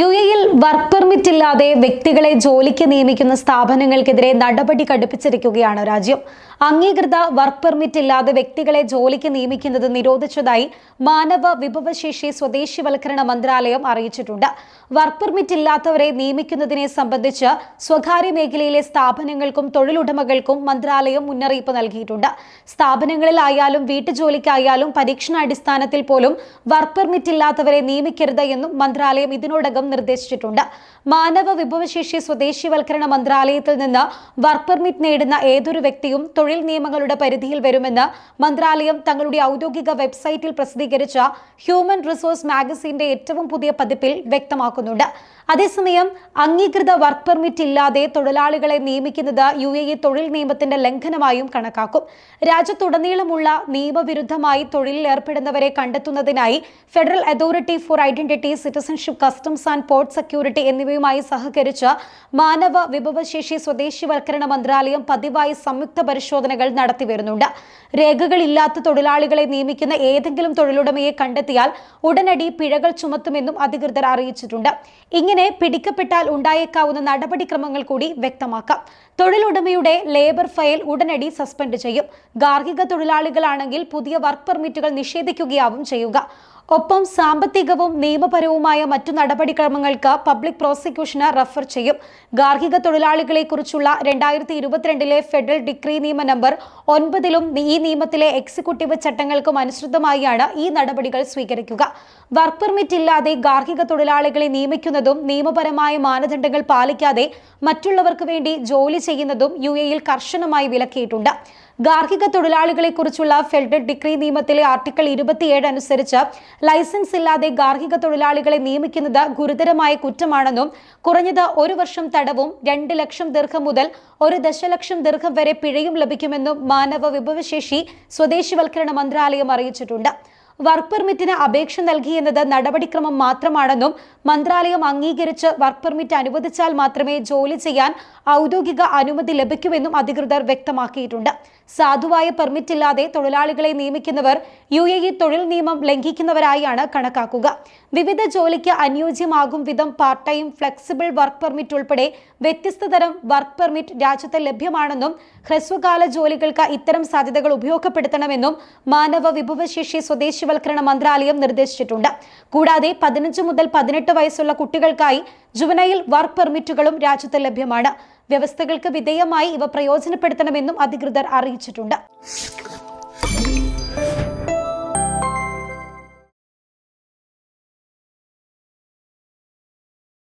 യുഎഇയിൽ work permit ഇല്ലാതെ വ്യക്തികളെ ജോലിക്ക് നിയമിക്കുന്ന സ്ഥാപനങ്ങൾക്കെതിരെ നടപടി കടുപ്പിച്ചിരിക്കുകയാണ് രാജ്യം. അംഗീകൃത വർക്ക് പെർമിറ്റ് ഇല്ലാതെ വ്യക്തികളെ ജോലിക്ക് നിയമിക്കുന്നത് നിരോധിച്ചതായി മാനവ വിഭവശേഷി സ്വദേശിവൽക്കരണ മന്ത്രാലയം അറിയിച്ചിട്ടുണ്ട്. വർക്ക് പെർമിറ്റ് ഇല്ലാത്തവരെ നിയമിക്കുന്നതിനെ സംബന്ധിച്ച് സ്വകാര്യ മേഖലയിലെ സ്ഥാപനങ്ങൾക്കും തൊഴിലുടമകൾക്കും മന്ത്രാലയം മുന്നറിയിപ്പ് നൽകിയിട്ടുണ്ട്. സ്ഥാപനങ്ങളിലായാലും വീട്ടുജോലിക്കായാലും പരീക്ഷണാടിസ്ഥാനത്തിൽ പോലും വർക്ക് പെർമിറ്റ് ഇല്ലാത്തവരെ നിയമിക്കരുത് എന്നും മന്ത്രാലയം ഇതിനോടകം നിർദ്ദേശിച്ചിട്ടുണ്ട്. മാനവ വിഭവശേഷി സ്വദേശിവൽക്കരണ മന്ത്രാലയത്തിൽ നിന്ന് വർക്ക് പെർമിറ്റ് നേടുന്ന ഏതൊരു വ്യക്തിയും തൊഴിൽ നിയമങ്ങളുടെ പരിധിയിൽ വരുമെന്ന് മന്ത്രാലയം തങ്ങളുടെ ഔദ്യോഗിക വെബ്സൈറ്റിൽ പ്രസിദ്ധീകരിച്ച ഹ്യൂമൻ റിസോഴ്സ് മാഗസിന്റെ ഏറ്റവും പുതിയ പതിപ്പിൽ വ്യക്തമാക്കുന്നുണ്ട്. അതേസമയം അംഗീകൃത വർക്ക് പെർമിറ്റ് ഇല്ലാതെ തൊഴിലാളികളെ നിയമിക്കുന്നത് യുഎഇ തൊഴിൽ നിയമത്തിന്റെ ലംഘനമായും കണക്കാക്കും. രാജ്യത്തുടനീളമുള്ള നിയമവിരുദ്ധമായി തൊഴിലിൽ ഏർപ്പെടുന്നവരെ കണ്ടെത്തുന്നതിനായി federal authority four identity, citizenship, customs and port security എന്നിവയുമായി സഹകരിച്ച് മാനവ വിഭവശേഷി സ്വദേശിവൽക്കരണ മന്ത്രാലയം പതിവായി സംയുക്ത പരിശോധനകൾ നടത്തിവരുന്നുണ്ട്. രേഖകളില്ലാത്ത തൊഴിലാളികളെ നിയമിക്കുന്ന ഏതെങ്കിലും തൊഴിലുടമയെ കണ്ടെത്തിയാൽ ഉടനടി പിഴകൾ ചുമത്തുമെന്നും അധികൃതർ അറിയിച്ചിട്ടുണ്ട്. ഇങ്ങനെ പിടിക്കപ്പെട്ടാൽ ഉണ്ടായേക്കാവുന്ന നടപടിക്രമങ്ങൾ കൂടി വ്യക്തമാക്കാം. തൊഴിലുടമയുടെ ലേബർ ഫയൽ ഉടനടി സസ്പെൻഡ് ചെയ്യും. ഗാർഹിക തൊഴിലാളികളാണെങ്കിൽ പുതിയ വർക്ക് പെർമിറ്റുകൾ നിഷേധിക്കുകയാവും ചെയ്യുക. ഒപ്പം സാമ്പത്തികവും നിയമപരവുമായ മറ്റു നടപടിക്രമങ്ങൾക്ക് പബ്ലിക് പ്രോസിക്യൂഷന് റഫർ ചെയ്യും. ഗാർഹിക തൊഴിലാളികളെ കുറിച്ചുള്ള 2022 ഫെഡറൽ ഡിക്രി നിയമ നമ്പർ 9 ഈ നിയമത്തിലെ എക്സിക്യൂട്ടീവ് ചട്ടങ്ങൾക്കും അനുസൃതമായാണ് ഈ നടപടികൾ സ്വീകരിക്കുക. വർക്ക് പെർമിറ്റ് ഇല്ലാതെ ഗാർഹിക തൊഴിലാളികളെ നിയമിക്കുന്നതും നിയമപരമായ മാനദണ്ഡങ്ങൾ പാലിക്കാതെ മറ്റുള്ളവർക്ക് വേണ്ടി ജോലി ചെയ്യുന്നതും യുഎഇയിൽ കർശനമായി വിലക്കിയിട്ടുണ്ട്. ഗാർഹിക തൊഴിലാളികളെ കുറിച്ചുള്ള ഫെഡറൽ ഡിക്രി നിയമത്തിലെ ആർട്ടിക്കിൾ 27 അനുസരിച്ച് ലൈസൻസ് ഇല്ലാതെ ഗാർഹിക തൊഴിലാളികളെ നിയമിക്കുന്നത് ഗുരുതരമായ കുറ്റമാണെന്നും കുറഞ്ഞത് 1 വർഷം തടവും 2 ലക്ഷം ദിർഹം മുതൽ 1 ദശലക്ഷം ദിർഹം വരെ പിഴയും ലഭിക്കുമെന്നും മാനവ വിഭവശേഷി സ്വദേശിവൽക്കരണ മന്ത്രാലയം അറിയിച്ചിട്ടുണ്ട്. വർക്ക് പെർമിറ്റിന് അപേക്ഷ നൽകിയെന്നത് നടപടിക്രമം മാത്രമാണെന്നും മന്ത്രാലയം അംഗീകരിച്ച് വർക്ക് പെർമിറ്റ് അനുവദിച്ചാൽ മാത്രമേ ജോലി ചെയ്യാൻ ഔദ്യോഗിക അനുമതി ലഭിക്കുമെന്നും അധികൃതർ വ്യക്തമാക്കിയിട്ടുണ്ട്. സാധുവായ പെർമിറ്റ് ഇല്ലാതെ തൊഴിലാളികളെ നിയമിക്കുന്നവർ യുഎഇ തൊഴിൽ നിയമം ലംഘിക്കുന്നവരായാണ് കണക്കാക്കുക. വിവിധ ജോലിക്ക് അനുയോജ്യമാകും വിധം part time, flexible work permit ഉൾപ്പെടെ വ്യത്യസ്ത തരം വർക്ക് പെർമിറ്റ് രാജ്യത്ത് ലഭ്യമാണെന്നും ഹ്രസ്വകാല ജോലികൾക്ക് ഇത്തരം സാധ്യതകൾ ഉപയോഗപ്പെടുത്തണമെന്നും മാനവ വിഭവശേഷി സ്വദേശിവൽക്കരണ മന്ത്രാലയം നിർദ്ദേശിച്ചിട്ടുണ്ട്. കൂടാതെ 15 മുതൽ 18 വയസ്സുള്ള കുട്ടികൾക്കായി ജുവനൈൽ വർക്ക് പെർമിറ്റുകളും രാജ്യത്ത് ലഭ്യമാണ്. വ്യവസ്ഥകൾക്ക് വിധേയമായി ഇവ പ്രയോജനപ്പെടുത്തണമെന്നും അധികൃതർ അറിയിച്ചിട്ടുണ്ട്.